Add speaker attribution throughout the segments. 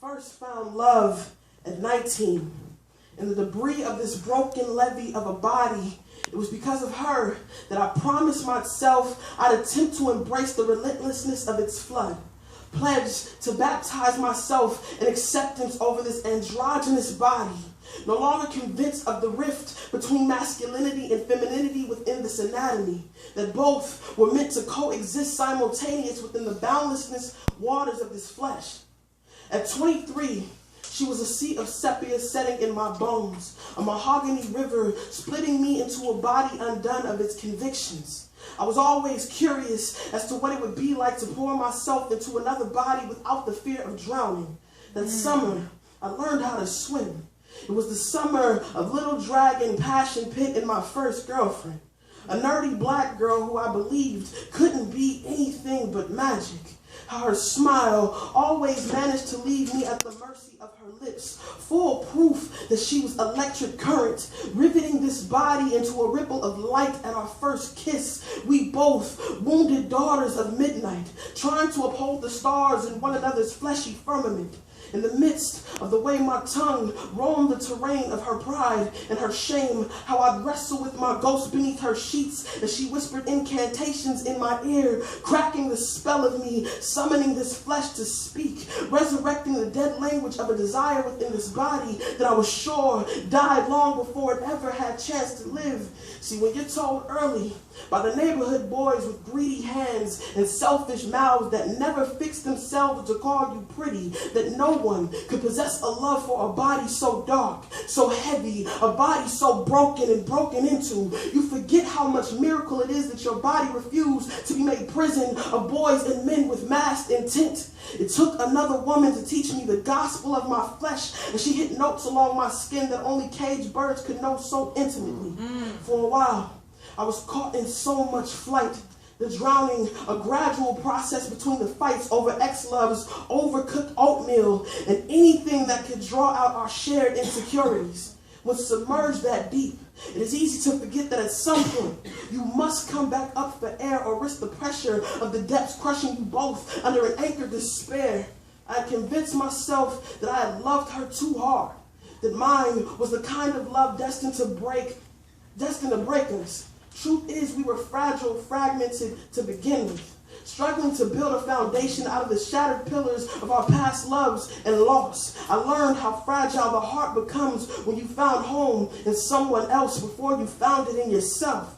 Speaker 1: first found love at 19. In the debris of this broken levee of a body, it was because of her that I promised myself I'd attempt to embrace the relentlessness of its flood. Pledged to baptize myself in acceptance over this androgynous body. No longer convinced of the rift between masculinity and femininity within this anatomy, that both were meant to coexist simultaneous within the boundlessness waters of this flesh. At 23, she was a sea of sepia setting in my bones, a mahogany river splitting me into a body undone of its convictions. I was always curious as to what it would be like to pour myself into another body without the fear of drowning. That summer, I learned how to swim. It was the summer of Little Dragon Passion Pit and my first girlfriend. A nerdy black girl who I believed couldn't be anything but magic. How her smile always managed to leave me at the mercy of her lips, full proof that she was electric current, riveting this body into a ripple of light at our first kiss. We both, wounded daughters of midnight, trying to uphold the stars in one another's fleshy firmament. In the midst of the way my tongue roamed the terrain of her pride and her shame, how I'd wrestle with my ghost beneath her sheets as she whispered incantations in my ear, cracking the spell of me, summoning this flesh to speak, resurrecting the dead language of a desire within this body that I was sure died long before it ever had a chance to live. See, when you're told early by the neighborhood boys with greedy hands and selfish mouths that never fixed themselves to call you pretty, that no one could possess a love for a body so dark, so heavy, a body so broken and broken into, you forget how much miracle it is that your body refused to be made prison of boys and men with masked intent. It took another woman to teach me the gospel of my flesh, and she hit notes along my skin that only caged birds could know so intimately. For a while, I was caught in so much flight, the drowning, a gradual process between the fights over ex-loves, overcooked oatmeal, and anything that could draw out our shared insecurities. When submerged that deep, it is easy to forget that at some point, you must come back up for air or risk the pressure of the depths crushing you both under an anchored despair. I had convinced myself that I had loved her too hard, that mine was the kind of love destined to break us. Truth is, we were fragile, fragmented to begin with, struggling to build a foundation out of the shattered pillars of our past loves and loss. I learned how fragile the heart becomes when you found home in someone else before you found it in yourself.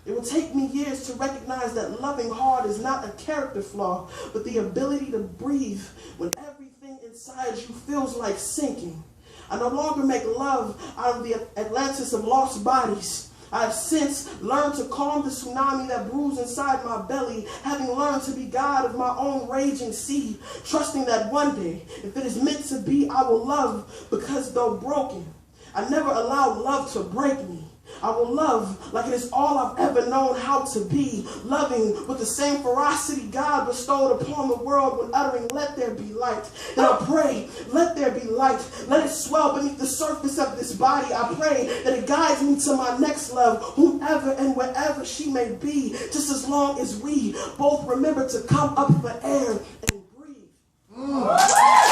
Speaker 1: It will take me years to recognize that loving hard is not a character flaw, but the ability to breathe when everything inside you feels like sinking. I no longer make love out of the Atlantis of lost bodies. I have since learned to calm the tsunami that brews inside my belly, having learned to be God of my own raging sea, trusting that one day, if it is meant to be, I will love, because though broken, I never allowed love to break me. I will love like it is all I've ever known how to be, loving with the same ferocity God bestowed upon the world when uttering, "Let there be light." And I pray, let there be light. Let it swell beneath the surface of this body. I pray that it guides me to my next love, whomever and wherever she may be, just as long as we both remember to come up for air and breathe.